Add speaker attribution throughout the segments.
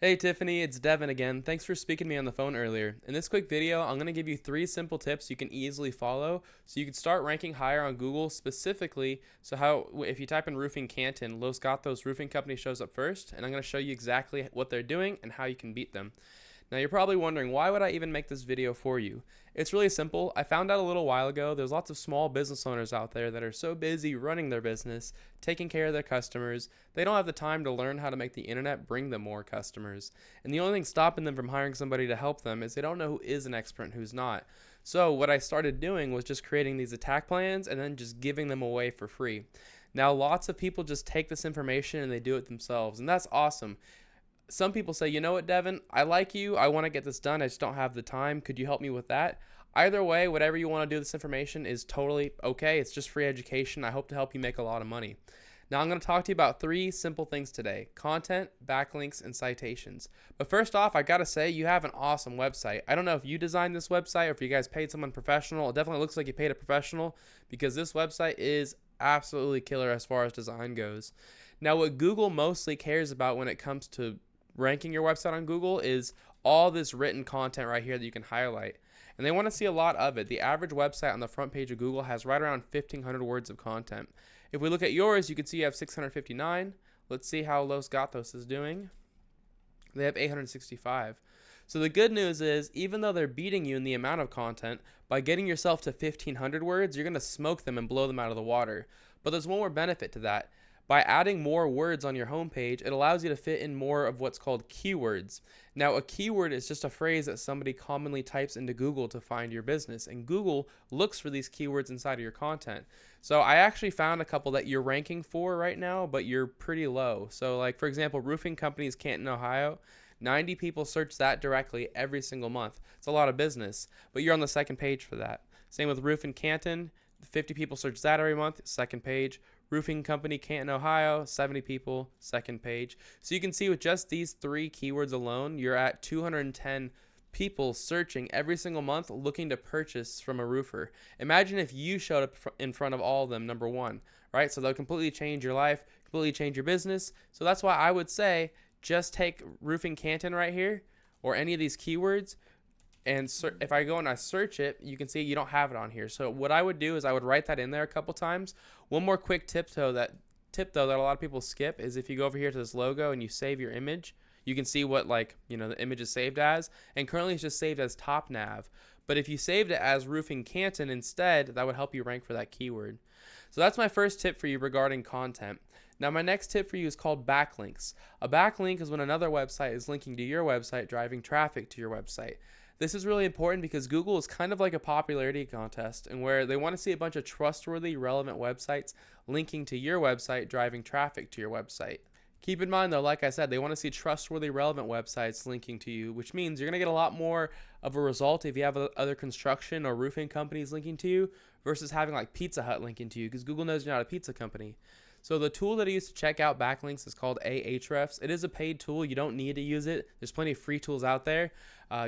Speaker 1: Hey Tiffany, it's Devin again. Thanks for speaking to me on the phone earlier. In this quick video, I'm going to give you 3 simple tips you can easily follow so you can start ranking higher on Google specifically. So if you type in roofing Canton, Los Gatos Roofing Company shows up first, and I'm going to show you exactly what they're doing and how you can beat them. Now you're probably wondering, why would I even make this video for you? It's really simple. I found out a little while ago there's lots of small business owners out there that are so busy running their business, taking care of their customers, they don't have the time to learn how to make the internet bring them more customers. And the only thing stopping them from hiring somebody to help them is they don't know who is an expert and who's not. So what I started doing was just creating these attack plans and then just giving them away for free. Now lots of people just take this information and they do it themselves, and that's awesome. Some people say, you know what, Devin, I like you. I want to get this done. I just don't have the time. Could you help me with that? Either way, whatever you want to do with this information is totally okay. It's just free education. I hope to help you make a lot of money. Now I'm going to talk to you about 3 simple things today: content, backlinks, and citations. But first off, I got to say, you have an awesome website. I don't know if you designed this website or if you guys paid someone professional. It definitely looks like you paid a professional, because this website is absolutely killer as far as design goes. Now, what Google mostly cares about when it comes to ranking your website on Google is all this written content right here that you can highlight. And they want to see a lot of it. The average website on the front page of Google has right around 1,500 words of content. If we look at yours, you can see you have 659. Let's see how Los Gatos is doing. They have 865. So the good news is, even though they're beating you in the amount of content, by getting yourself to 1,500 words, you're going to smoke them and blow them out of the water. But there's one more benefit to that. By adding more words on your homepage, it allows you to fit in more of what's called keywords. Now, a keyword is just a phrase that somebody commonly types into Google to find your business, and Google looks for these keywords inside of your content. So I actually found a couple that you're ranking for right now, but you're pretty low. So like, for example, roofing companies Canton, Ohio. 90 people search that directly every single month. It's a lot of business, but you're on the second page for that. Same with roofing Canton. 50 people search that every month, second page. Roofing company Canton, Ohio, 70 people, second page. So you can see with just these 3 keywords alone, you're at 210 people searching every single month looking to purchase from a roofer. Imagine if you showed up in front of all of them, number one, right? So they'll completely change your life, completely change your business. So that's why I would say just take roofing Canton right here, or any of these keywords, and if I go and I search it, you can see you don't have it on here. So what I would do is I would write that in there a couple times. One more quick tip though that a lot of people skip is, if you go over here to this logo and you save your image, you can see what the image is saved as, and currently it's just saved as top nav. But if you saved it as roofing Canton instead, that would help you rank for that keyword. So that's my first tip for you regarding content. Now my next tip for you is called backlinks. A backlink is when another website is linking to your website, driving traffic to your website. This is really important because Google is kind of like a popularity contest, and where they want to see a bunch of trustworthy, relevant websites linking to your website, driving traffic to your website. Keep in mind though, like I said, they want to see trustworthy, relevant websites linking to you, which means you're going to get a lot more of a result if you have other construction or roofing companies linking to you versus having like Pizza Hut linking to you, because Google knows you're not a pizza company. So the tool that I use to check out backlinks is called Ahrefs. It is a paid tool. You don't need to use it. There's plenty of free tools out there.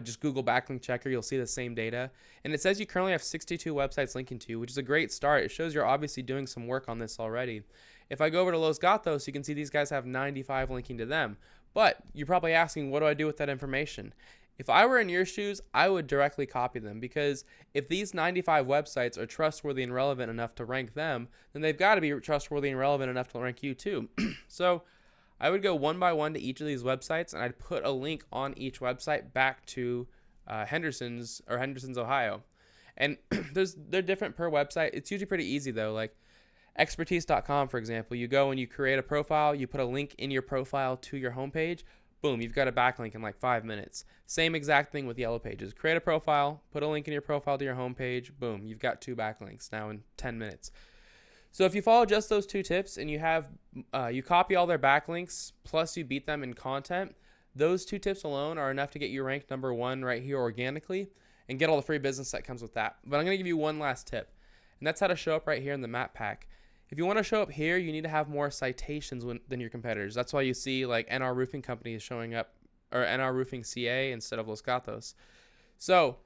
Speaker 1: Just Google backlink checker. You'll see the same data. And it says you currently have 62 websites linking to you, which is a great start. It shows you're obviously doing some work on this already. If I go over to Los Gatos, you can see these guys have 95 linking to them. But you're probably asking, what do I do with that information? If I were in your shoes, I would directly copy them, because if these 95 websites are trustworthy and relevant enough to rank them, then they've got to be trustworthy and relevant enough to rank you too. So I would go one by one to each of these websites, and I'd put a link on each website back to Henderson's, Ohio. And they're different per website. It's usually pretty easy though. Like expertise.com, for example, you go and you create a profile, you put a link in your profile to your homepage. Boom, you've got a backlink in like 5 minutes. Same exact thing with Yellow Pages. Create a profile, put a link in your profile to your homepage. Boom, you've got 2 backlinks now in 10 minutes. So if you follow just those 2 tips and you copy all their backlinks plus you beat them in content, those 2 tips alone are enough to get you ranked number 1 right here organically and get all the free business that comes with that. But I'm going to give you one last tip, and that's how to show up right here in the map pack. If you want to show up here, you need to have more citations than your competitors. That's why you see like NR Roofing Company is showing up, or NR Roofing CA instead of Los Gatos. So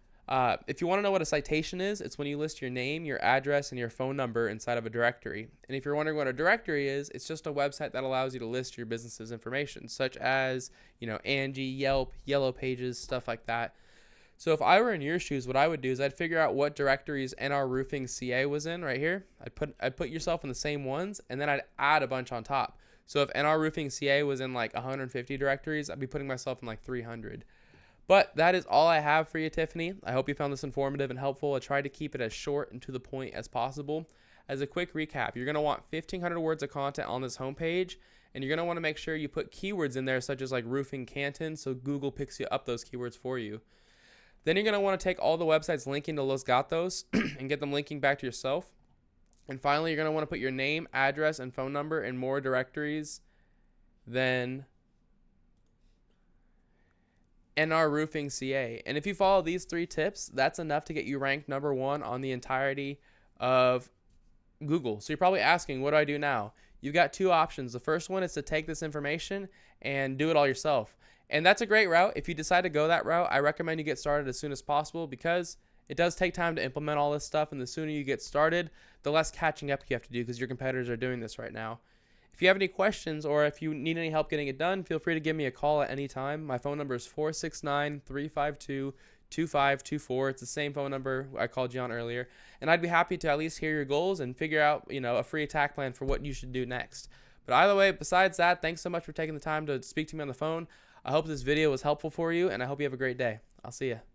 Speaker 1: If you want to know what a citation is, it's when you list your name, your address, and your phone number inside of a directory. And if you're wondering what a directory is, it's just a website that allows you to list your business's information, such as, Angie, Yelp, Yellow Pages, stuff like that. So if I were in your shoes, what I would do is I'd figure out what directories NR Roofing CA was in right here. I'd put yourself in the same ones, and then I'd add a bunch on top. So if NR Roofing CA was in like 150 directories, I'd be putting myself in like 300. But that is all I have for you, Tiffany. I hope you found this informative and helpful. I tried to keep it as short and to the point as possible. As a quick recap, you're going to want 1,500 words of content on this homepage, and you're going to want to make sure you put keywords in there such as like roofing Canton, so Google picks you up those keywords for you. Then you're going to want to take all the websites linking to Los Gatos and get them linking back to yourself. And finally, you're going to want to put your name, address, and phone number in more directories than NR Roofing CA. And if you follow these 3 tips, that's enough to get you ranked #1 on the entirety of Google. So you're probably asking, what do I do now? You've got 2 options. The first one is to take this information and do it all yourself. And that's a great route. If you decide to go that route, I recommend you get started as soon as possible, because it does take time to implement all this stuff. And the sooner you get started, the less catching up you have to do, because your competitors are doing this right now. If you have any questions or if you need any help getting it done, feel free to give me a call at any time. My phone number is 469-352-2524. It's the same phone number I called you on earlier. And I'd be happy to at least hear your goals and figure out, a free attack plan for what you should do next. But either way, besides that, thanks so much for taking the time to speak to me on the phone. I hope this video was helpful for you, and I hope you have a great day. I'll see you.